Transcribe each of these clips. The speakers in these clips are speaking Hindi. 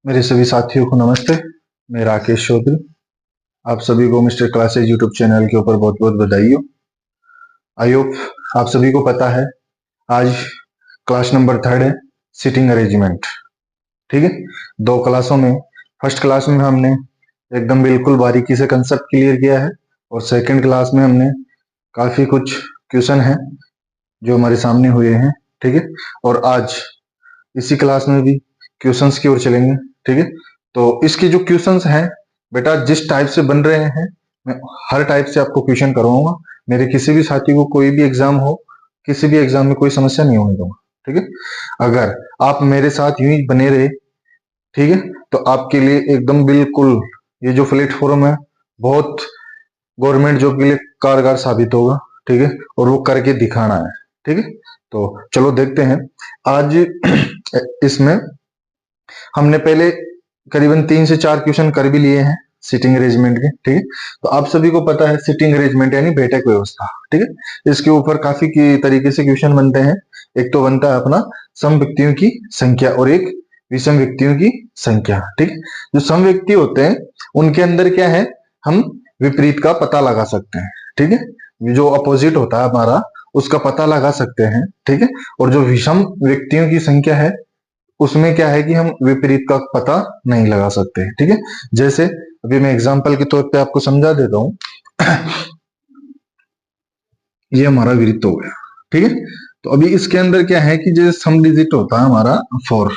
मेरे सभी साथियों को नमस्ते। मैं राकेश चौधरी। आप सभी को मिस्टर क्लासेज यूट्यूब चैनल के ऊपर बहुत बहुत बधाई हो। आई होप आप सभी को पता है आज क्लास नंबर 3 है, सिटिंग अरेंजमेंट। ठीक है, 2 क्लासों में फर्स्ट क्लास में हमने एकदम बिल्कुल बारीकी से कंसेप्ट क्लियर किया है और सेकंड क्लास में हमने काफी कुछ क्वेश्चन है जो हमारे सामने हुए हैं। ठीक है, और आज इसी क्लास में भी क्वेश्चंस की ओर चलेंगे। ठीक है, तो इसके जो क्वेश्चंस हैं बेटा जिस टाइप से बन रहे हैं मैं हर टाइप से आपको क्वेश्चन करवाऊंगा। मेरे किसी भी साथी को कोई भी एग्जाम हो, किसी भी एग्जाम में कोई समस्या नहीं होने दूंगा। ठीक है, अगर आप मेरे साथ यूं ही बने रहे, ठीक है, तो आपके लिए एकदम बिल्कुल ये जो प्लेटफॉर्म है बहुत गवर्नमेंट जॉब के लिए कारगर साबित होगा। ठीक है, और वो करके दिखाना है। ठीक है, तो चलो देखते हैं। आज इसमें हमने पहले करीबन 3 से 4 क्वेश्चन कर भी लिए हैं सिटिंग अरेंजमेंट के। ठीक है, तो आप सभी को पता है सिटिंग अरेंजमेंट यानी बैठक व्यवस्था। ठीक है, इसके ऊपर काफी तरीके से क्वेश्चन बनते हैं। एक तो बनता है अपना सम व्यक्तियों की संख्या और एक विषम व्यक्तियों की संख्या। ठीक है, जो सम व्यक्ति होते हैं उनके अंदर क्या है, हम विपरीत का पता लगा सकते हैं। ठीक है, जो अपोजिट होता है हमारा उसका पता लगा सकते हैं। ठीक है, और जो विषम व्यक्तियों की संख्या है उसमें क्या है कि हम विपरीत का पता नहीं लगा सकते। ठीक है, जैसे अभी मैं एग्जांपल के तौर पे आपको समझा देता हूं। ये हमारा वृत्त हो गया। ठीक है, तो अभी इसके अंदर क्या है कि जैसे सम डिजिट होता है हमारा फोर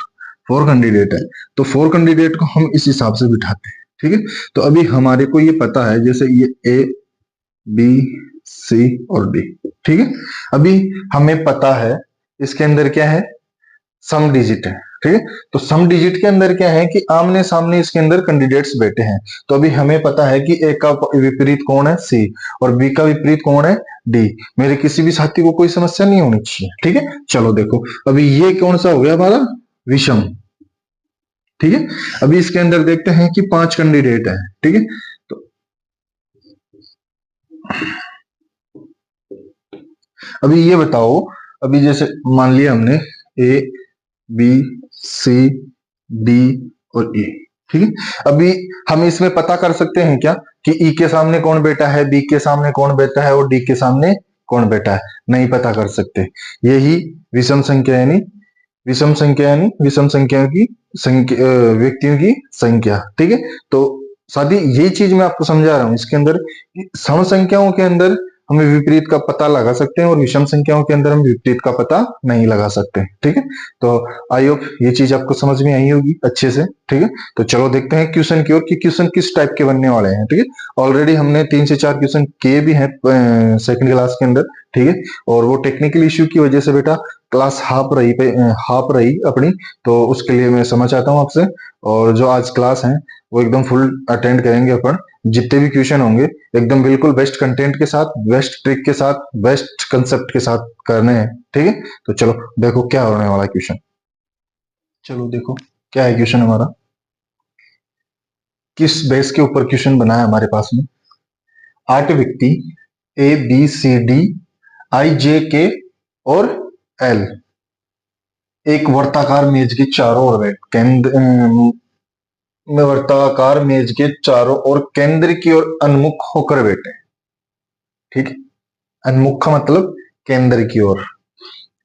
फोर कैंडिडेट है, तो 4 कैंडिडेट को हम इस हिसाब से बिठाते हैं। ठीक है, तो अभी हमारे को ये पता है जैसे ये ए बी सी और डी। ठीक है, अभी हमें पता है इसके अंदर क्या है, सम डिजिट है। ठीक है, तो सम डिजिट के अंदर क्या है कि आमने सामने इसके अंदर कैंडिडेट्स बैठे हैं। तो अभी हमें पता है कि ए का विपरीत कौन है, सी, और बी का विपरीत कौन है, डी। मेरे किसी भी साथी को कोई समस्या नहीं होनी चाहिए। ठीक है, चलो देखो अभी ये कौन सा हो गया हमारा विषम। ठीक है, अभी इसके अंदर देखते हैं कि 5 कैंडिडेट है। ठीक है, तो अभी ये बताओ, अभी जैसे मान लिया हमने ए बी सी डी और ई। ठीक है, अभी हम इसमें पता कर सकते हैं क्या कि ई के सामने कौन बैठा है, बी के सामने कौन बैठा है और डी के सामने कौन बैठा है, नहीं पता कर सकते। यही विषम संख्या यानी विषम संख्या की संख्या, व्यक्तियों की संख्या। ठीक है, तो साथ ही यही चीज मैं आपको समझा रहा हूं इसके अंदर कि सम संख्याओं के अंदर हमें विपरीत का पता लगा सकते हैं और विषम संख्याओं के अंदर हम विपरीत का पता नहीं लगा सकते। ठीक है, तो आई होप ये चीज आपको समझ में आई होगी अच्छे से। ठीक है, तो चलो देखते हैं क्वेश्चन की ओर कि क्वेश्चन किस टाइप के बनने वाले हैं। ठीक है, ऑलरेडी हमने 3 से 4 क्वेश्चन किए भी हैं सेकंड क्लास के अंदर। ठीक है, और वो टेक्निकल इश्यू की वजह से बेटा क्लास हाफ रही अपनी, तो उसके लिए मैं समझ आता हूँ आपसे। और जो आज क्लास है वो एकदम फुल अटेंड करेंगे अपन। जितने भी क्वेश्चन होंगे एकदम बिल्कुल बेस्ट कंटेंट के साथ, बेस्ट ट्रिक के साथ, बेस्ट कंसेप्ट के साथ करने हैं। ठीक है, तो चलो देखो क्या होने वाला क्वेश्चन। चलो देखो क्या है क्वेश्चन हमारा, किस बेस के ऊपर क्वेश्चन बना है हमारे पास में। 8 व्यक्ति ए बी सी डी आई जे के और एल एक वर्ताकार मेज के चारों ओर बैठ केंद्र में वर्ताकार मेज के चारों ओर केंद्र की ओर उन्मुख होकर बैठे। ठीक है, उन्मुख का मतलब केंद्र की ओर।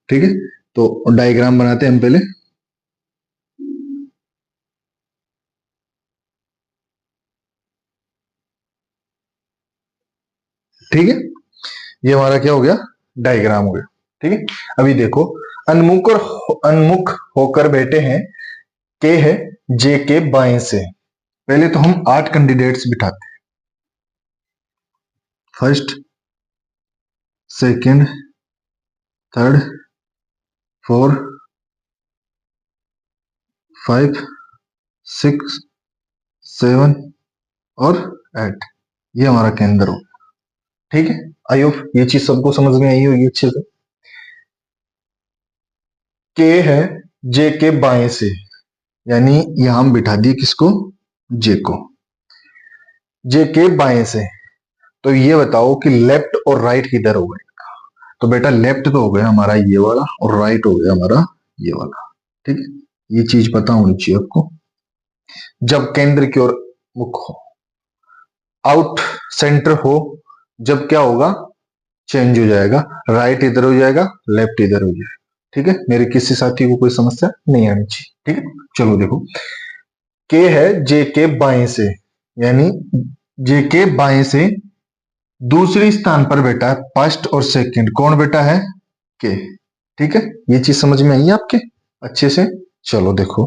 ठीक है, तो डायग्राम बनाते हैं हम पहले। ठीक है, ये हमारा क्या हो गया, डायग्राम हो गया। ठीक है, अभी देखो उन्मुख होकर बैठे हैं, के है जे के बाएं से। पहले तो हम 8 कैंडिडेट्स बिठाते हैं, फर्स्ट सेकंड थर्ड 4 5 6 7 और 8। ये हमारा केंद्र हो। ठीक है, आई होप ये चीज सबको समझ में आई होगी अच्छे से। के है जे के बाएं से, यानी यहां हम बिठा दिए किसको, जे को, जे के बाएं से। तो ये बताओ कि लेफ्ट और राइट किधर हो गए। तो बेटा लेफ्ट तो हो गया हमारा ये वाला और राइट हो गया हमारा ये वाला। ठीक है, ये चीज पता होनी चाहिए आपको। जब केंद्र की ओर मुख हो, आउट सेंटर हो, जब क्या होगा, चेंज हो जाएगा, राइट इधर हो जाएगा, लेफ्ट इधर हो जाएगा। ठीक है, मेरे किसी साथी को कोई समस्या नहीं आनी चाहिए। ठीक है, चलो देखो, के है जे के बाएं से, यानी जे के बाएं से दूसरी स्थान पर बैठा है, फर्स्ट और सेकंड कौन बैठा है, के। ठीक है, ये चीज समझ में आई है आपके अच्छे से। चलो देखो,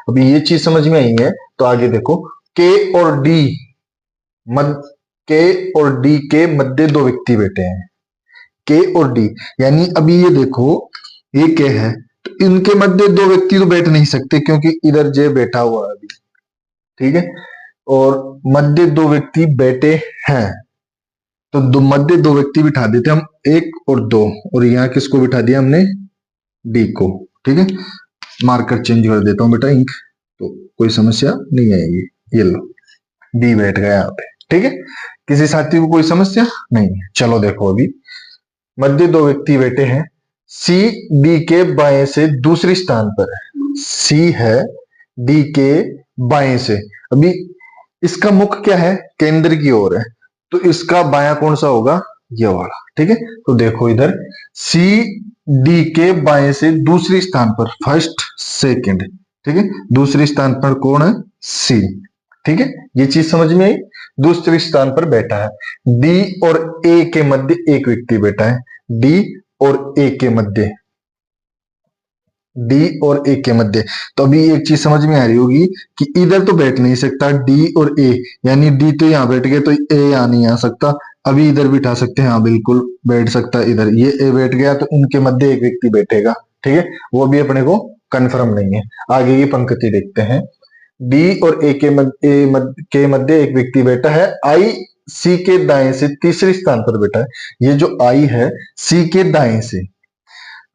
अभी ये चीज समझ में आई है तो आगे देखो, के और डी मध्य, के और डी के मध्य दो व्यक्ति बैठे हैं, के और डी, यानी अभी ये देखो, ये के है तो इनके मध्य दो व्यक्ति तो बैठ नहीं सकते क्योंकि इधर जे बैठा हुआ है अभी। ठीक है, और मध्य दो व्यक्ति बैठे हैं, तो मध्य दो व्यक्ति बिठा देते हम, एक और दो, और यहाँ किसको बिठा दिया हमने, डी को। ठीक है, मार्कर चेंज कर देता हूं बेटा, इंक, तो कोई समस्या नहीं आएगी। ये लो, डी बैठ गया यहाँ पे। ठीक है, किसी साथी को कोई समस्या नहीं है। चलो देखो, अभी मध्य दो व्यक्ति बैठे हैं, सी डी के बाएं से दूसरी स्थान पर है, सी है डी के बाएं से, अभी इसका मुख क्या है, केंद्र की ओर है, तो इसका बायां कौन सा होगा, ये वाला। ठीक है, तो देखो इधर, सी डी के बाएं से दूसरी स्थान पर, फर्स्ट सेकंड, ठीक है, दूसरी स्थान पर कौन है, सी। ठीक है, ये चीज समझ में आई, दूसरे स्थान पर बैठा है, डी और ए के मध्य एक व्यक्ति बैठा है, डी और ए के मध्य, डी और ए के मध्य, तो अभी एक चीज समझ में आ रही होगी कि इधर तो बैठ नहीं सकता डी और ए, यानी डी तो यहां बैठ गया तो ए यहां नहीं आ सकता, अभी इधर बिठा सकते हैं, हाँ बिल्कुल बैठ सकता है इधर, ये ए बैठ गया तो इनके मध्य एक व्यक्ति बैठेगा। ठीक है, वो भी अपने को कंफर्म नहीं है। आगे की पंक्ति देखते हैं, डी और ए के के मध्य एक व्यक्ति बैठा है, आई सी के दाएं से तीसरे स्थान पर बैठा है, ये जो आई है सी के दाएं से,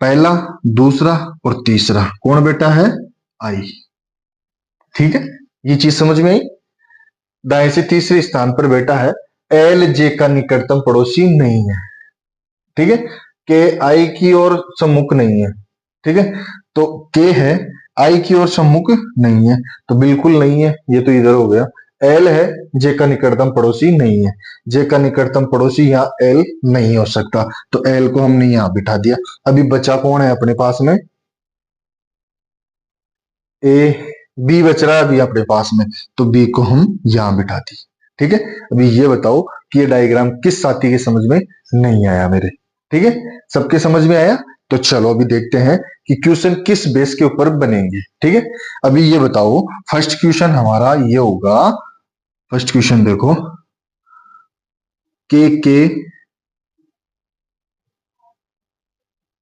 पहला दूसरा और तीसरा कौन बैठा है, आई। ठीक है, ये चीज समझ में आई, दाएं से तीसरे स्थान पर बैठा है, एल जे का निकटतम पड़ोसी नहीं है। ठीक है, के आई की ओर सम्मुख नहीं है। ठीक है, तो के है आई की ओर सम्मुख नहीं है, तो बिल्कुल नहीं है, ये तो इधर हो गया। एल है जे का निकटतम पड़ोसी नहीं है, जे का निकटतम पड़ोसी यहाँ एल नहीं हो सकता, तो एल को हमने यहां बिठा दिया। अभी बचा कौन है अपने पास में, ए, बी बच रहा है अभी अपने पास में, तो बी को हम यहां बिठा दी। ठीक है, अभी ये बताओ कि ये डायग्राम किस साथी के समझ में नहीं आया मेरे। ठीक है, सबके समझ में आया, तो चलो अभी देखते हैं कि क्वेश्चन किस बेस के ऊपर बनेंगे। ठीक है, अभी ये बताओ, फर्स्ट क्वेश्चन हमारा ये होगा, फर्स्ट क्वेश्चन देखो, के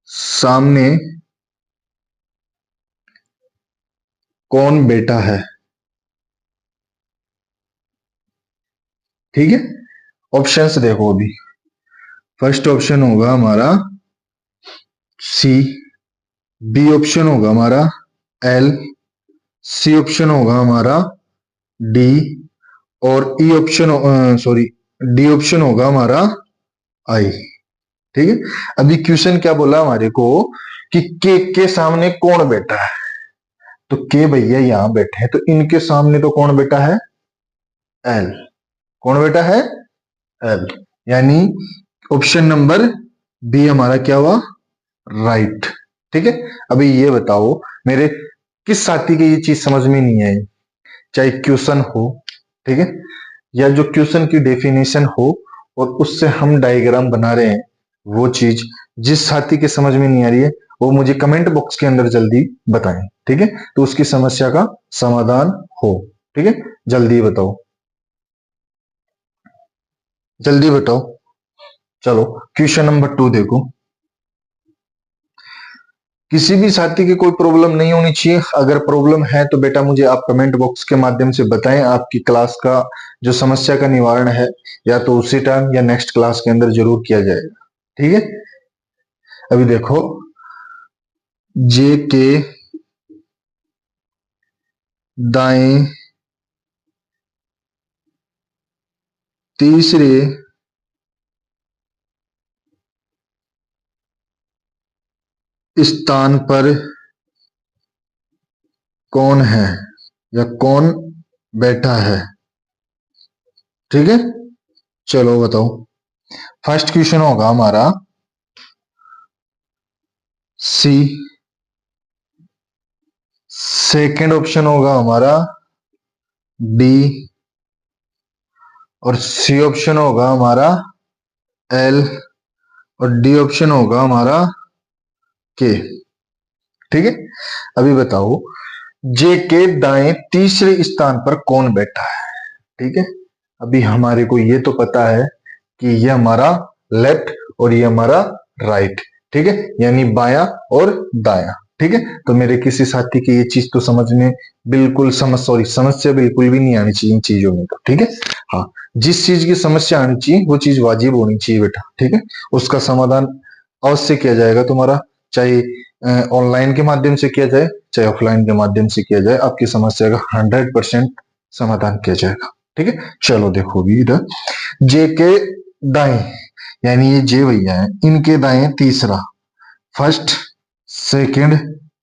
सामने कौन बैठा है। ठीक है, ऑप्शंस देखो, अभी फर्स्ट ऑप्शन होगा हमारा सी, बी ऑप्शन होगा हमारा एल, सी ऑप्शन होगा हमारा डी, और E option, sorry, D option होगा हमारा आई। ठीक है, अभी क्वेश्चन क्या बोला हमारे को कि के सामने कौन बैठा है, तो के भैया यहां बैठे हैं, तो इनके सामने तो कौन बैठा है, एल, कौन बैठा है, एल, यानी ऑप्शन नंबर बी हमारा क्या हुआ, राइट। ठीक है, अभी ये बताओ मेरे किस साथी की ये चीज समझ में नहीं आई, चाहे क्वेश्चन हो, ठीक है, या जो क्वेश्चन की डेफिनेशन हो और उससे हम डायग्राम बना रहे हैं, वो चीज जिस साथी के समझ में नहीं आ रही है वो मुझे कमेंट बॉक्स के अंदर जल्दी बताएं। ठीक है, तो उसकी समस्या का समाधान हो। ठीक है, जल्दी बताओ, जल्दी बताओ। चलो क्वेश्चन नंबर 2 देखो, किसी भी साथी की कोई प्रॉब्लम नहीं होनी चाहिए, अगर प्रॉब्लम है तो बेटा मुझे आप कमेंट बॉक्स के माध्यम से बताएं, आपकी क्लास का जो समस्या का निवारण है या तो उसी टाइम या नेक्स्ट क्लास के अंदर जरूर किया जाएगा। ठीक है, अभी देखो, जे के दाएं तीसरे स्थान पर कौन है, या कौन बैठा है। ठीक है, चलो बताओ। फर्स्ट क्वेश्चन होगा हमारा सी, सेकंड ऑप्शन होगा हमारा डी, और सी ऑप्शन होगा हमारा एल, और डी ऑप्शन होगा हमारा के। ठीक है, अभी बताओ जे के दाएं तीसरे स्थान पर कौन बैठा है। ठीक है, अभी हमारे को ये तो पता है कि ये हमारा लेफ्ट और ये हमारा राइट। ठीक है, यानी बायां और दायां। ठीक है, तो मेरे किसी साथी की ये चीज तो समझने बिल्कुल समस्या बिल्कुल भी नहीं आनी चाहिए इन चीजों में तो। ठीक है, हाँ, जिस चीज की समस्या आनी चाहिए वो चीज वाजिब होनी चाहिए बेटा। ठीक है, उसका समाधान अवश्य किया जाएगा तुम्हारा, चाहे ऑनलाइन के माध्यम से किया जाए चाहे ऑफलाइन के माध्यम से किया जाए, आपकी समस्या का 100% समाधान किया जाएगा। ठीक है, चलो देखो भी इधर जे के दाएं, यानी ये जे भैया है, इनके दाएं तीसरा, फर्स्ट, सेकंड,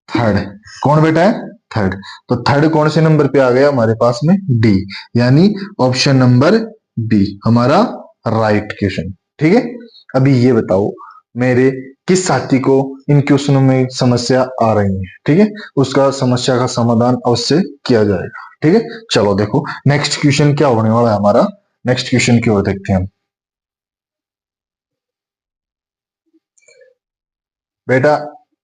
थर्ड, कौन बेटा है, थर्ड। तो थर्ड कौन से नंबर पे आ गया हमारे पास में, डी, यानी ऑप्शन नंबर बी हमारा राइट क्वेश्चन। ठीक है, अभी ये बताओ मेरे किस साथी को इन क्वेश्चनों में समस्या आ रही है। ठीक है, उसका समस्या का समाधान अवश्य किया जाएगा। ठीक है, चलो देखो नेक्स्ट क्वेश्चन क्या होने वाला है हमारा, नेक्स्ट क्वेश्चन की ओर देखते हैं हम। बेटा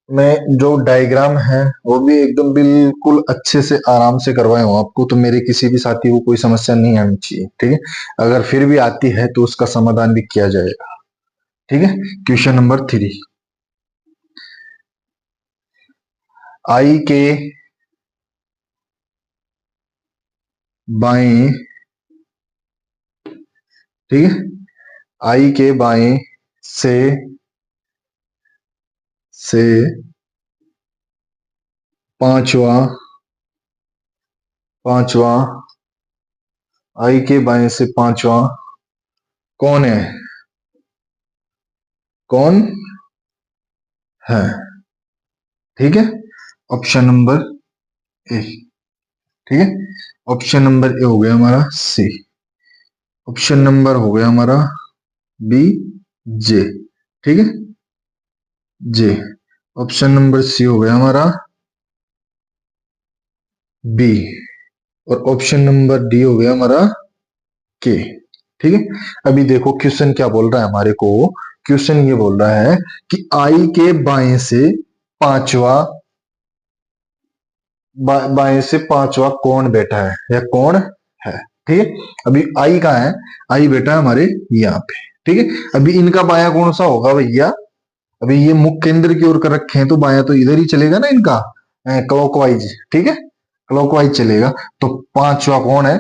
मैं जो डायग्राम है वो भी एकदम बिल्कुल अच्छे से आराम से करवाया हूं आपको, तो मेरे किसी भी साथी को कोई समस्या नहीं आनी चाहिए। ठीक है, अगर फिर भी आती है तो उसका समाधान भी किया जाएगा। ठीक है, क्वेश्चन नंबर 3, आई के बाएं, ठीक है, आई के बाएं से पांचवा, पांचवा, आई के बाएं से पांचवा कौन है, कौन है। ठीक है, ऑप्शन नंबर ए। ठीक है, ऑप्शन नंबर ए हो गया हमारा सी, ऑप्शन नंबर हो गया हमारा बी, जे। ठीक है, जे, ऑप्शन नंबर सी हो गया हमारा बी, और ऑप्शन नंबर डी हो गया हमारा के। ठीक है, अभी देखो क्वेश्चन क्या बोल रहा है हमारे को, क्वेश्चन ये बोल रहा है कि आई के बाएं से पांचवा, बाएं से पांचवा कौन बैठा है या कौन है। ठीक है, अभी आई कहाँ है, आई बैठा है हमारे यहाँ पे। ठीक है, अभी इनका बाया कौन सा होगा भैया, अभी ये मुख केंद्र की ओर कर रखे हैं तो बाया तो इधर ही चलेगा ना इनका, क्लॉकवाइज। ठीक है, क्लॉकवाइज चलेगा। तो पांचवा कौन है,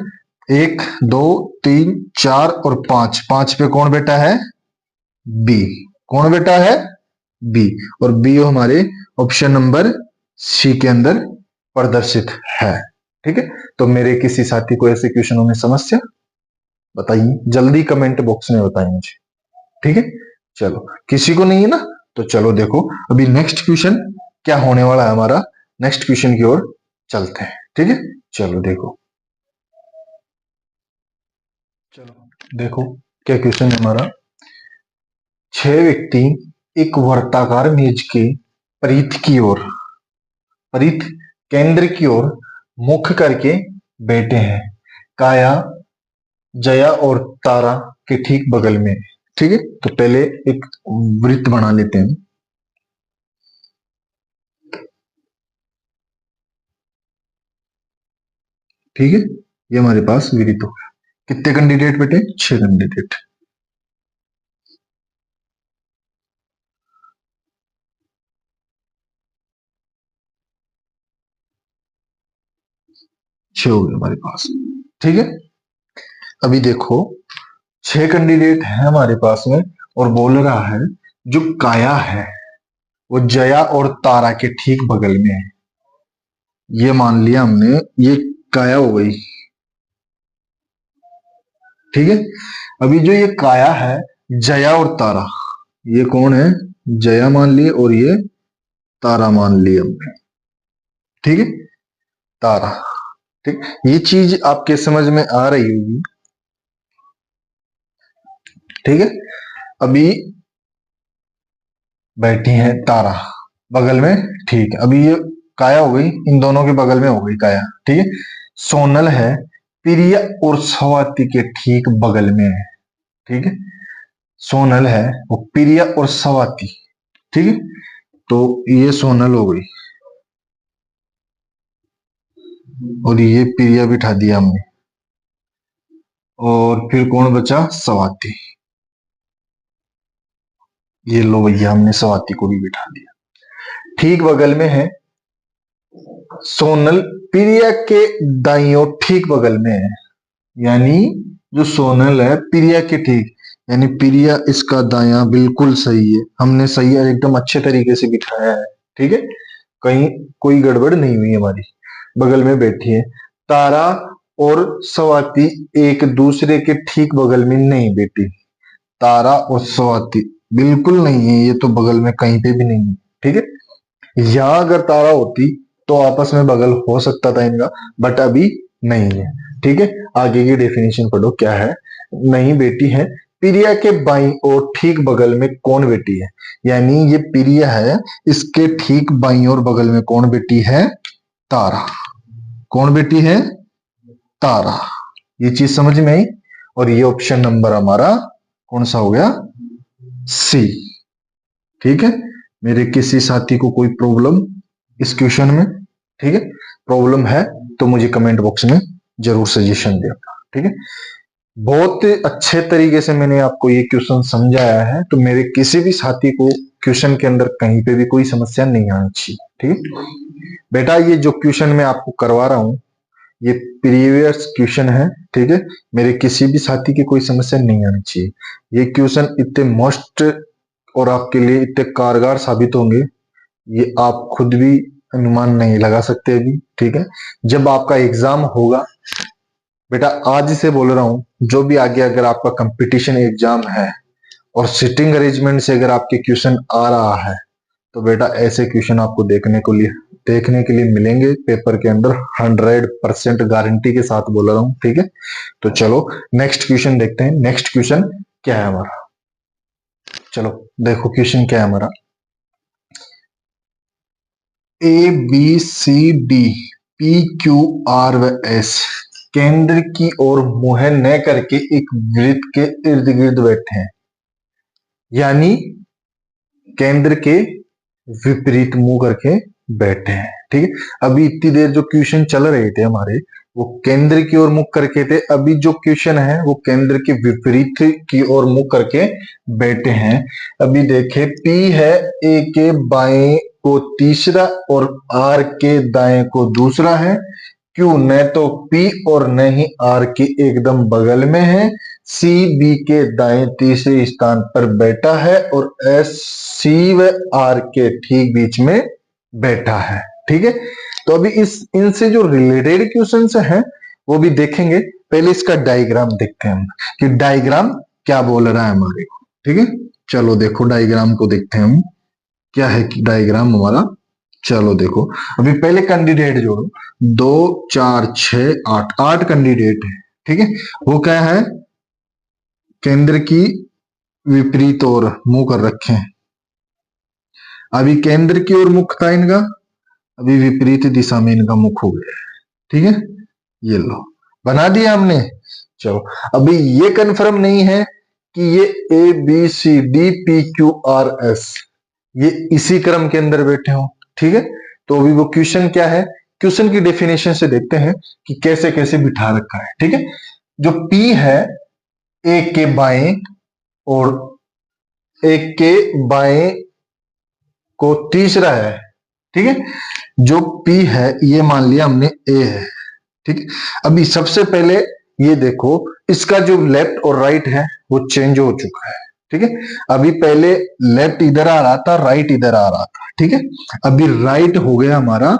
एक, दो, तीन, चार और पांच, पांच पे कौन बैठा है, बी, कौन बैठा है, बी, और बी हमारे ऑप्शन नंबर सी के अंदर प्रदर्शित है। ठीक है, तो मेरे किसी साथी को ऐसे क्वेश्चनों में समस्या, बताइए जल्दी कमेंट बॉक्स में बताइए मुझे। ठीक है, चलो किसी को नहीं है ना, तो चलो देखो अभी नेक्स्ट क्वेश्चन क्या होने वाला है हमारा, नेक्स्ट क्वेश्चन की ओर चलते हैं। ठीक है, चलो देखो, चलो देखो क्या क्वेश्चन है हमारा। 6 व्यक्ति एक वर्ताकार मेज के परिध की ओर, परिध केंद्र की ओर मुख करके बैठे हैं, काया जया और तारा के ठीक बगल में। ठीक है, तो पहले एक वृत्त बना लेते हैं। ठीक है, ये हमारे पास वृत्त हो गया। कितने कैंडिडेट बेटे, 6 कैंडिडेट। छह हो गए हमारे पास। ठीक है, अभी देखो 6 कैंडिडेट है हमारे पास में, और बोल रहा है जो काया है वो जया और तारा के ठीक बगल में है। ये मान लिया हमने, ये काया हो गई। ठीक है, अभी जो ये काया है जया और तारा, ये कौन है, जया मान लिए और ये तारा मान लिया हमने। ठीक है, तारा। ठीक, ये चीज आपके समझ में आ रही होगी। ठीक है, अभी बैठी है तारा बगल में। ठीक है, अभी ये काया हो गई, इन दोनों के बगल में हो गई काया। ठीक है, सोनल है प्रिया और स्वाति के ठीक बगल में है। ठीक है, सोनल है वो प्रिया और स्वाति। ठीक है, तो ये सोनल हो गई और ये प्रिया बिठा दिया हमने, और फिर कौन बचा? स्वाति। ये लो भैया, हमने स्वाति को भी बिठा दिया। ठीक बगल में है सोनल, प्रिया के दाईं ओर ठीक बगल में है, यानी जो सोनल है प्रिया के ठीक, यानी प्रिया इसका दाया बिल्कुल सही है, हमने सही है एकदम अच्छे तरीके से बिठाया है। ठीक है, कहीं कोई गड़बड़ नहीं हुई हमारी। बगल में बैठी है तारा और स्वाति, एक दूसरे के ठीक बगल में नहीं बैठी। तारा और स्वाति बिल्कुल नहीं है, ये तो बगल में कहीं पे भी नहीं है। ठीक है, यहां अगर तारा होती तो आपस में बगल हो सकता था इनका, बट अभी नहीं है। ठीक है, आगे की डेफिनेशन पढ़ो क्या है। नहीं बेटी है, प्रिया के बाईं और ठीक बगल में कौन बेटी है? यानी ये प्रिया है, इसके ठीक बाईं और बगल में कौन बेटी है? तारा। कौन बेटी है? तारा। ये चीज समझ में आई, और ये ऑप्शन नंबर हमारा कौन सा हो गया? सी। ठीक है, मेरे किसी साथी को कोई प्रॉब्लम इस क्वेश्चन में? ठीक है, प्रॉब्लम है तो मुझे कमेंट बॉक्स में जरूर सजेशन देना। ठीक है, बहुत अच्छे तरीके से मैंने आपको ये क्वेश्चन समझाया है, तो मेरे किसी भी साथी को क्वेश्चन के अंदर कहीं पे भी कोई समस्या नहीं आनी चाहिए। ठीक है बेटा, ये जो क्वेश्चन मैं आपको करवा रहा हूं ये प्रीवियस क्वेश्चन है। ठीक है, मेरे किसी भी साथी की कोई समस्या नहीं आनी चाहिए। ये क्वेश्चन इतने मोस्ट और आपके लिए इतने कारगर साबित होंगे, ये आप खुद भी अनुमान नहीं लगा सकते अभी। ठीक है, जब आपका एग्जाम होगा बेटा, आज से बोल रहा हूं, जो भी आगे अगर आपका कंपटीशन एग्जाम है और सिटिंग अरेंजमेंट से अगर आपके क्वेश्चन आ रहा है, तो बेटा ऐसे क्वेश्चन आपको देखने के लिए मिलेंगे पेपर के अंदर, 100% गारंटी के साथ बोल रहा हूं। ठीक है, तो चलो नेक्स्ट क्वेश्चन देखते हैं। नेक्स्ट क्वेश्चन क्या है हमारा? चलो देखो क्वेश्चन क्या है हमारा। A B C D P Q R व एस केंद्र की ओर मुंह न करके एक वृत्त के इर्द गिर्द बैठे हैं, यानी केंद्र के विपरीत मुंह करके बैठे हैं। ठीक है, अभी इतनी देर जो क्वेश्चन चल रहे थे हमारे, वो केंद्र की ओर मुख करके थे। अभी जो क्वेश्चन है वो केंद्र के विपरीत की ओर मुख करके बैठे हैं। अभी देखे, पी है ए के बाएं को तीसरा और आर के दाएं को दूसरा है। क्यू न तो पी और न ही आर के एकदम बगल में है। सी बी के दाएं तीसरे स्थान पर बैठा है और एस सी व आर के ठीक बीच में बैठा है। ठीक है, तो अभी इनसे जो रिलेटेड क्वेश्चंस हैं वो भी देखेंगे। पहले इसका डायग्राम देखते हैं हम कि डायग्राम क्या बोल रहा है हमारे को। ठीक है, चलो देखो डायग्राम को देखते हैं हम, क्या है कि डायग्राम हमारा। चलो देखो, अभी पहले कैंडिडेट जोड़ो, 2 4 6 8, 8 कैंडिडेट है। ठीक है, वो क्या है? केंद्र की विपरीत ओर मुंह कर रखे हैं। अभी केंद्र की ओर मुख था इनका, अभी विपरीत दिशा में इनका मुख हो गया। ठीक है, ये लो बना दिया हमने। चलो, अभी ये कंफर्म नहीं है कि ये A B C D P Q R S ये इसी क्रम के अंदर बैठे हो। ठीक है, तो अभी वो क्वेश्चन क्या है, क्वेश्चन की डेफिनेशन से देखते हैं कि कैसे कैसे बिठा रखा है। ठीक है, जो पी है एक के बाएं और एक के बाएं को तीसरा है। ठीक है, जो पी है ये मान लिया हमने ए है। ठीक है, अभी सबसे पहले ये देखो, इसका जो लेफ्ट और राइट है वो चेंज हो चुका है। ठीक है, अभी पहले लेफ्ट इधर आ रहा था, राइट इधर आ रहा था। ठीक है, अभी राइट हो गया हमारा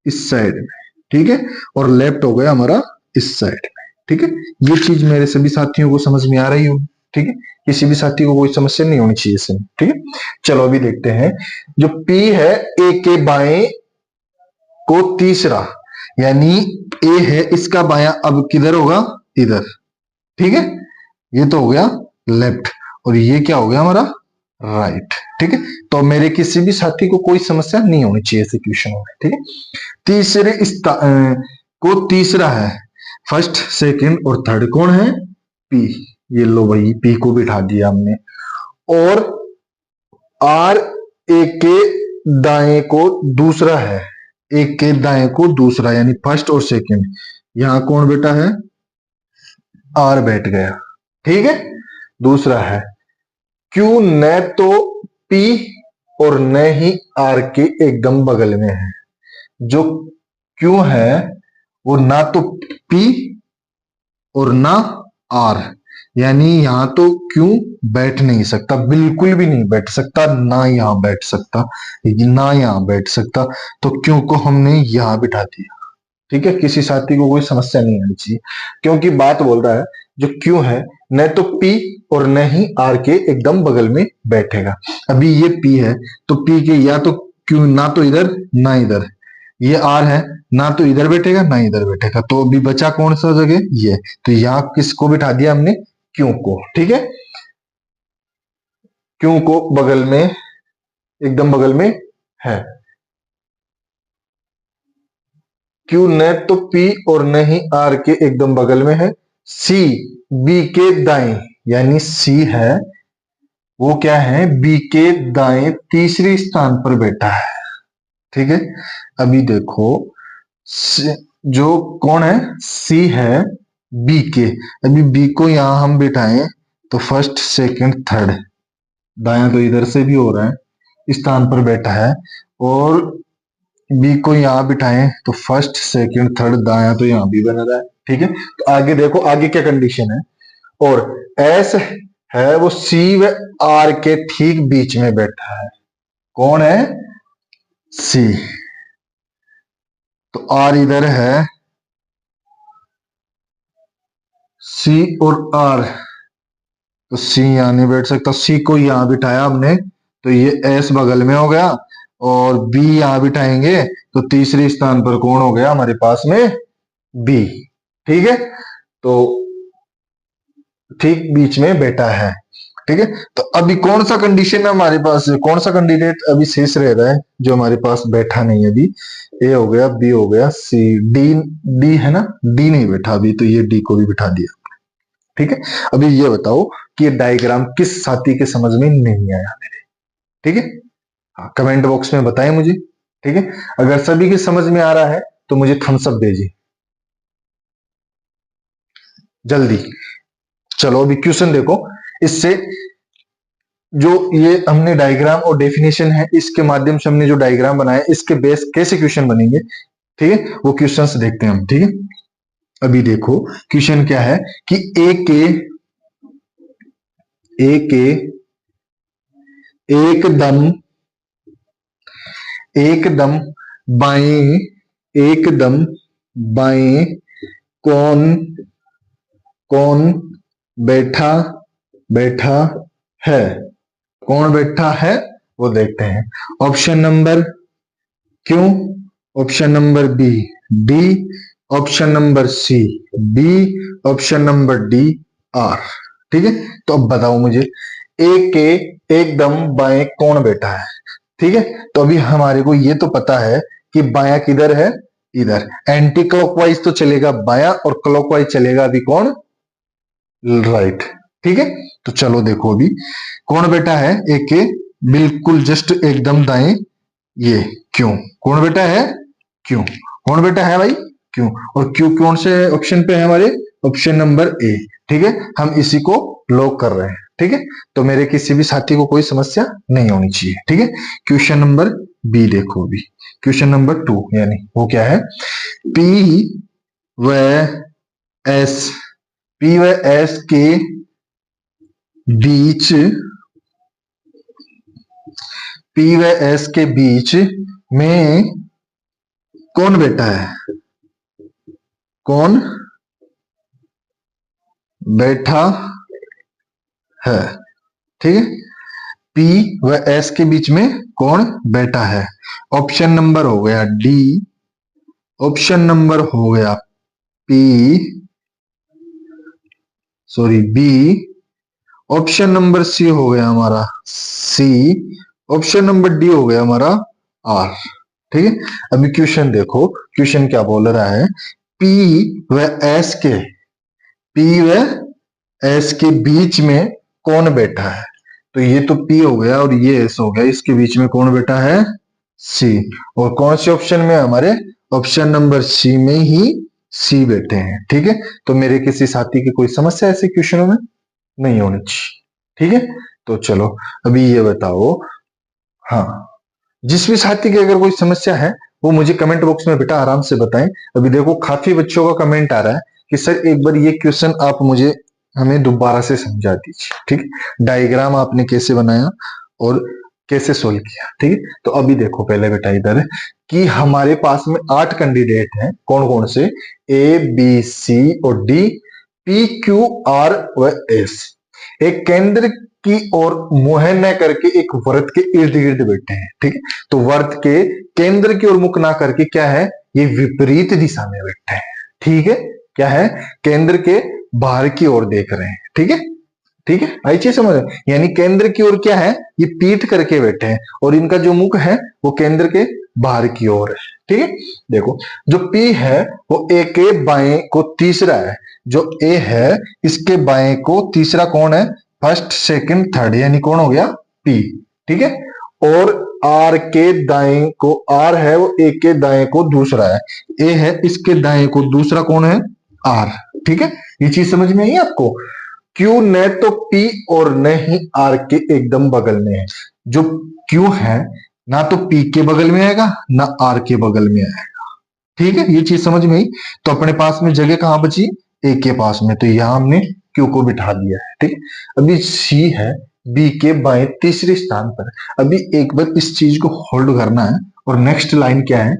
इस साइड में। ठीक है, और लेफ्ट हो गया हमारा इस साइड में। ठीक है, ये चीज मेरे सभी साथियों को समझ में आ रही होगी। ठीक है, किसी भी साथी को कोई समस्या नहीं होनी चाहिए इसमें। ठीक है, चलो अभी देखते हैं, जो पी है ए के बाएं को तीसरा, यानी ए है, इसका बायां अब किधर होगा, इधर। ठीक है, ये तो हो गया लेफ्ट, और ये क्या हो गया हमारा राइट। ठीक है, तो मेरे किसी भी साथी को कोई समस्या नहीं होनी चाहिए ऐसे क्वेश्चन में। ठीक है, तीसरे को तीसरा है, फर्स्ट सेकंड और थर्ड कौन है, पी। ये लो भाई, पी को बिठा दिया हमने। और आर एक के दाएं को दूसरा है, एक के दाएं को दूसरा, यानी फर्स्ट और सेकंड। यहां कौन बेटा है, आर बैठ गया। ठीक है, दूसरा है क्यू न तो पी और न ही आर के एकदम बगल में है। जो क्यू है वो ना तो पी और ना आर, यानी यहां तो क्यों बैठ नहीं सकता, बिल्कुल भी नहीं बैठ सकता, ना यहां बैठ सकता, ना यहां बैठ सकता। तो क्यों को हमने यहां बिठा दिया। ठीक है, किसी साथी को कोई समस्या नहीं आनी चाहिए, क्योंकि बात बोल रहा है जो क्यों है न तो पी और न ही आर के एकदम बगल में बैठेगा। अभी ये पी है, तो पी के या तो क्यों ना तो इधर ना इधर, ये आर है, ना तो इधर बैठेगा ना इधर बैठेगा, तो अभी बचा कौन सा जगह, ये। तो यहां किसको बिठा दिया हमने, क्यों को। ठीक है, क्यों को बगल में, एकदम बगल में है। क्यू न तो पी और न ही आर के एकदम बगल में है। सी बी के दाएं, यानी सी है वो क्या है, बी के दाएं तीसरे स्थान पर बैठा है। ठीक है, अभी देखो जो कौन है, सी है बी के। अभी बी को यहां हम बिठाएं तो फर्स्ट सेकंड थर्ड, दाया तो इधर से भी हो रहा है, इस स्थान पर बैठा है। और बी को यहां बिठाएं तो फर्स्ट सेकंड थर्ड, दाया तो यहां भी बना रहा है। ठीक है, तो आगे देखो आगे क्या कंडीशन है। और एस है वो सी व आर के ठीक बीच में बैठा है। कौन है, सी। तो आर इधर है, सी और आर, तो सी यहां नहीं बैठ सकता, सी को यहां बिठाया हमने तो ये एस बगल में हो गया, और बी यहां बिठाएंगे तो तीसरे स्थान पर कौन हो गया हमारे पास में, बी। ठीक है, तो ठीक बीच में बैठा है। ठीक है, तो अभी कौन सा कंडीशन है हमारे पास, कौन सा कैंडिडेट अभी शेष रह रहा है जो हमारे पास बैठा नहीं है अभी। ए हो गया, बी हो गया, सी, डी। डी है ना, डी नहीं बैठा अभी, तो ये डी को भी बिठा दिया। ठीक है, अभी ये बताओ कि ये डायग्राम किस साथी के समझ में नहीं आया मेरे। ठीक है, हाँ, कमेंट बॉक्स में बताएं मुझे। ठीक है, अगर सभी के समझ में आ रहा है तो मुझे थम्स अप दीजिए जल्दी। चलो अभी क्वेश्चन देखो, इससे जो ये हमने डायग्राम और डेफिनेशन है, इसके माध्यम से हमने जो डायग्राम बनाया, इसके बेस कैसे क्वेश्चन बनेंगे। ठीक है, वो क्वेश्चंस देखते हैं हम। ठीक है, अभी देखो क्वेश्चन क्या है कि ए के एकदम एकदम बाएं, एकदम बाएं कौन कौन बैठा बैठा है, कौन बैठा है वो देखते हैं। ऑप्शन नंबर क्यों, option number B D, option number C B, option number D R. ठीक है, तो अब बताओ मुझे ए के एकदम बाएं कौन बैठा है। ठीक है, तो अभी हमारे को ये तो पता है कि बाया किधर है, इधर। एंटी क्लॉकवाइज तो चलेगा बाया, और क्लॉकवाइज चलेगा अभी कौन, राइट। ठीक है, तो चलो देखो अभी कौन बैठा है, एक के बिल्कुल जस्ट एकदम दाएं, ये क्यों, कौन बैठा है, क्यों, कौन बैठा है भाई, क्यों। और क्यों कौन से ऑप्शन पे है हमारे, ऑप्शन नंबर ए। ठीक है, हम इसी को लॉक कर रहे हैं। ठीक है, तो मेरे किसी भी साथी को कोई समस्या नहीं होनी चाहिए। ठीक है, क्वेश्चन नंबर बी देखो अभी, क्वेश्चन नंबर 2, यानी वो क्या है, पी व एस, पी व एस के बीच, पी व एस के बीच में कौन बैठा है, कौन बैठा है। ठीक है, पी व एस के बीच में कौन बैठा है। ऑप्शन नंबर हो गया डी, ऑप्शन नंबर हो गया बी। ऑप्शन नंबर सी हो गया हमारा सी। ऑप्शन नंबर डी हो गया हमारा आर। ठीक है, अभी क्वेश्चन देखो, क्वेश्चन क्या बोल रहा है, पी व एस के पी व एस के बीच में कौन बैठा है। तो ये तो पी हो गया और ये एस हो गया, इसके बीच में कौन बैठा है, सी। और कौन से ऑप्शन में, हमारे ऑप्शन नंबर सी में ही सी बैठे हैं। ठीक है, तो मेरे किसी साथी की कोई समस्या ऐसे क्वेश्चनों में नहीं होनी चाहिए। ठीक है, तो चलो अभी ये बताओ, हाँ, जिस भी साथी की अगर कोई समस्या है वो मुझे कमेंट बॉक्स में बेटा आराम से बताएं। अभी देखो काफी बच्चों का कमेंट आ रहा है कि सर एक बार ये क्वेश्चन आप मुझे हमें दोबारा से समझा दीजिए। ठीक है, डायग्राम आपने कैसे बनाया और कैसे सोल्व किया। ठीक है, तो अभी देखो पहले बेटा इधर कि हमारे पास में 8 कैंडिडेट हैं, कौन कौन से, ए बी सी और डी, पी क्यू आर व एस। एक केंद्र की ओर मुंह न करके एक वृत्त के इर्द गिर्द बैठे हैं। ठीक है, तो वृत्त के केंद्र की ओर मुख ना करके क्या है, ये विपरीत दिशा में बैठे हैं। ठीक है, क्या है, केंद्र के बाहर की ओर देख रहे हैं। ठीक है, ठीक है, आई चीज समझ, यानी केंद्र की ओर क्या है, ये पीठ करके बैठे हैं और इनका जो मुख है वो केंद्र के बाहर की ओर है। ठीक है, देखो जो पी है वो ए के बाएं को तीसरा है, जो ए है इसके बाएं को तीसरा कौन है, फर्स्ट सेकंड थर्ड, यानी कौन हो गया, पी। ठीक है, और आर के दाएं को, आर है वो ए के दाएं को दूसरा है, ए है इसके दाएं को दूसरा कौन है, आर। ठीक है, ये चीज समझ में आई आपको, क्यू न तो पी और न ही आर के एकदम बगल में है। जो क्यू है ना तो पी के बगल में आएगा ना आर के बगल में आएगा। ठीक है, ये चीज समझ में आई। तो अपने पास में जगह कहां बची, ए के पास में, तो यहां हमने क्यू को बिठा दिया है। ठीक है, अभी सी है बी के बाएं तीसरे स्थान पर। अभी एक बार इस चीज को होल्ड करना है और नेक्स्ट लाइन क्या है,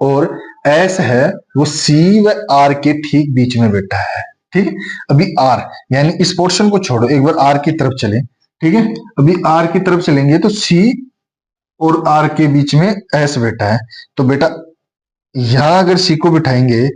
और एस है वो सी व आर के ठीक बीच में बैठा है। ठीक है, अभी आर, यानी इस पोर्शन को छोड़ो, एक बार आर की तरफ चले। ठीक है, अभी आर की तरफ चलेंगे तो सी और आर के बीच में एस बैठा है। तो बेटा यहां अगर सी को बिठाएंगे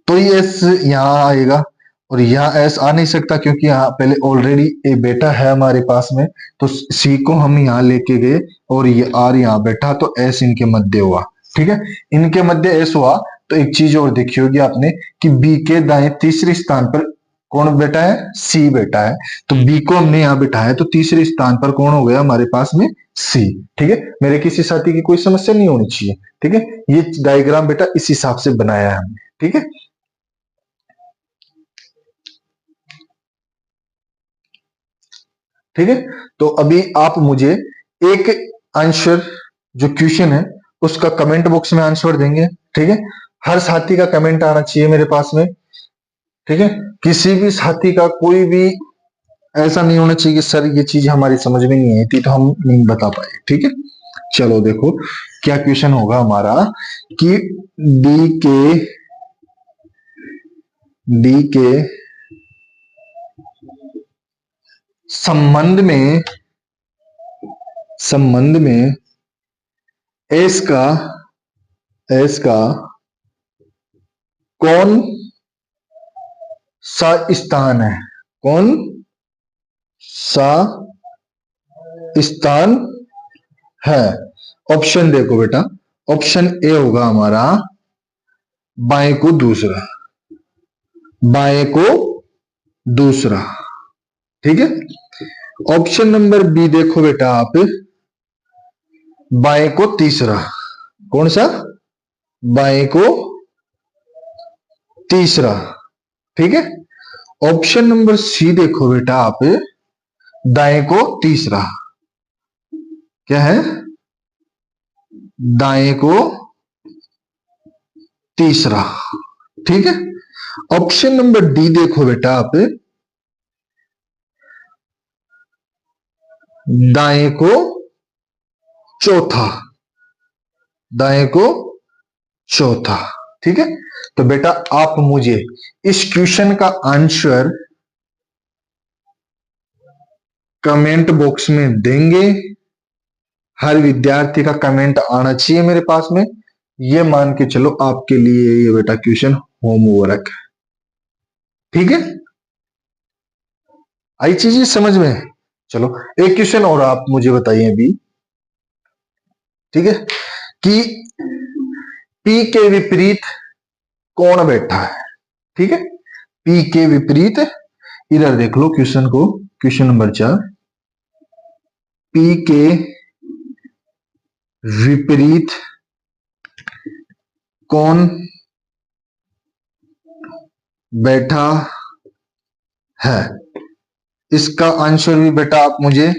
तो ये एस यहां आएगा और यहाँ एस आ नहीं सकता क्योंकि यहाँ पहले ऑलरेडी ए बेटा है हमारे पास में। तो सी को हम यहाँ लेके गए और ये आर यहाँ बैठा तो एस इनके मध्य हुआ। ठीक है, इनके मध्य एस हुआ। तो एक चीज और देखी होगी आपने कि बी के दाएं तीसरे स्थान पर कौन बैठा है, सी बैठा है। तो बी को हमने यहाँ बिठाया तो तीसरे स्थान पर कौन हो गया हमारे पास में, सी। ठीक है, मेरे किसी साथी की कोई समस्या नहीं होनी चाहिए। ठीक है, ये डायग्राम बेटा इस हिसाब से बनाया है हमने। ठीक है, ठीक है, तो अभी आप मुझे एक आंसर जो क्वेश्चन है उसका कमेंट बॉक्स में आंसर देंगे। ठीक है, हर साथी का कमेंट आना चाहिए मेरे पास में। ठीक है, किसी भी साथी का कोई भी ऐसा नहीं होना चाहिए कि सर ये चीज हमारी समझ में नहीं आई थी तो हम नहीं बता पाए। ठीक है, चलो देखो क्या क्वेश्चन होगा हमारा कि डी के संबंध में एस का कौन सा स्थान है, कौन सा स्थान है। ऑप्शन देखो बेटा, ऑप्शन ए होगा हमारा बाएं को दूसरा, बाएं को दूसरा। ठीक है, ऑप्शन नंबर बी देखो बेटा आप, बाएं को तीसरा, कौन सा, बाएं को तीसरा। ठीक है, ऑप्शन नंबर सी देखो बेटा आप, दाएं को तीसरा, क्या है, दाएं को तीसरा। ठीक है, ऑप्शन नंबर डी देखो बेटा आप, दाएं को चौथा, दाएं को चौथा। ठीक है, तो बेटा आप मुझे इस क्वेश्चन का आंसर कमेंट बॉक्स में देंगे। हर विद्यार्थी का कमेंट आना चाहिए मेरे पास में। ये मान के चलो आपके लिए ये बेटा क्वेश्चन होमवर्क, ठीक है। आई चीजें समझ में? चलो एक क्वेश्चन और आप मुझे बताइए अभी, ठीक है, कि पी के विपरीत कौन बैठा है, ठीक है। पी के विपरीत, इधर देख लो क्वेश्चन को, क्वेश्चन नंबर 4, पी के विपरीत कौन बैठा है। इसका आंसर भी बेटा आप मुझे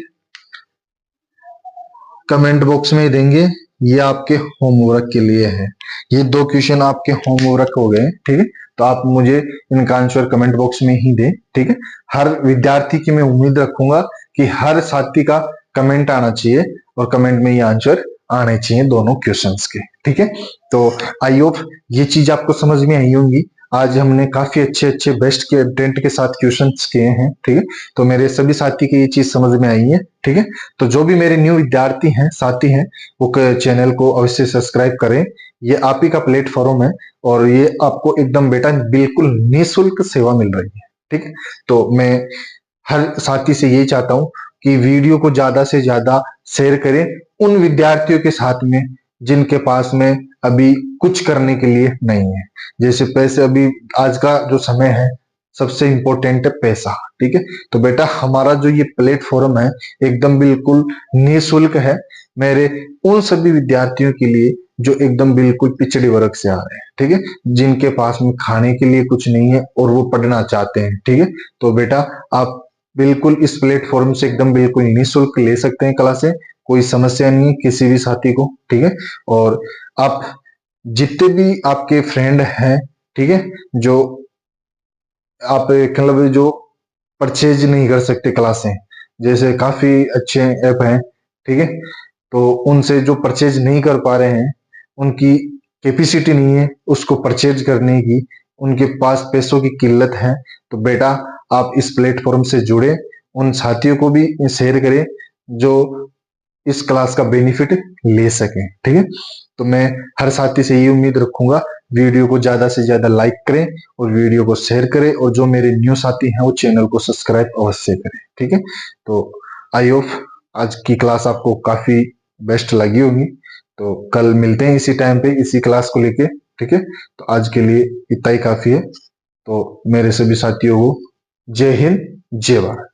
कमेंट बॉक्स में देंगे, ये आपके होमवर्क के लिए है। ये 2 क्वेश्चन आपके होमवर्क हो गए, ठीक है। तो आप मुझे इनका आंसर कमेंट बॉक्स में ही दें, ठीक है। हर विद्यार्थी की मैं उम्मीद रखूंगा कि हर साथी का कमेंट आना चाहिए और कमेंट में ये आंसर आने चाहिए दोनों क्वेश्चंस के, ठीक है। तो आई होप ये चीज आपको समझ में आई होंगी। आज हमने काफी अच्छे अच्छे बेस्ट के कंटेंट के साथ क्वेश्चंस किए हैं, ठीक है। तो मेरे सभी साथी की ये चीज समझ में आई है, ठीक है। तो जो भी मेरे न्यू विद्यार्थी हैं, साथी हैं, वो चैनल को अवश्य सब्सक्राइब करें। ये आप ही का प्लेटफॉर्म है और ये आपको एकदम बेटा बिल्कुल निःशुल्क सेवा मिल रही है, ठीक है। तो मैं हर साथी से यही चाहता हूं कि वीडियो को ज्यादा से ज्यादा शेयर करें उन विद्यार्थियों के साथ में जिनके पास में अभी कुछ करने के लिए नहीं है। जैसे पैसे, अभी आज का जो समय है सबसे इंपॉर्टेंट है पैसा, ठीक है। तो बेटा हमारा जो ये प्लेटफॉर्म है एकदम बिल्कुल निःशुल्क है मेरे उन सभी विद्यार्थियों के लिए जो एकदम बिल्कुल पिछड़े वर्ग से आ रहे हैं, ठीक है, जिनके पास में खाने के लिए कुछ नहीं है और वो पढ़ना चाहते हैं, ठीक है। तो बेटा आप बिल्कुल इस प्लेटफॉर्म से एकदम बिल्कुल निःशुल्क ले सकते हैं क्लासें, कोई समस्या नहीं है किसी भी साथी को, ठीक है। और आप जितने भी आपके फ्रेंड हैं, ठीक है, जो आप मतलब जो परचेज नहीं कर सकते क्लासें, जैसे काफी अच्छे ऐप हैं, ठीक है, तो उनसे जो परचेज नहीं कर पा रहे हैं, उनकी कैपेसिटी नहीं है उसको परचेज करने की, उनके पास पैसों की किल्लत है, तो बेटा आप इस प्लेटफॉर्म से जुड़े, उन साथियों को भी शेयर करें जो इस क्लास का बेनिफिट ले सकें, ठीक है। तो मैं हर साथी से ये उम्मीद रखूंगा वीडियो को ज्यादा से ज्यादा लाइक करें और वीडियो को शेयर करें और जो मेरे न्यू साथी हैं वो चैनल को सब्सक्राइब अवश्य करें, ठीक है। तो आई होप आज की क्लास आपको काफी बेस्ट लगी होगी। तो कल मिलते हैं इसी टाइम पे इसी क्लास को लेके, ठीक है। तो आज के लिए इतना ही काफी है। तो मेरे सभी साथियों को जय हिंद, जय भारत।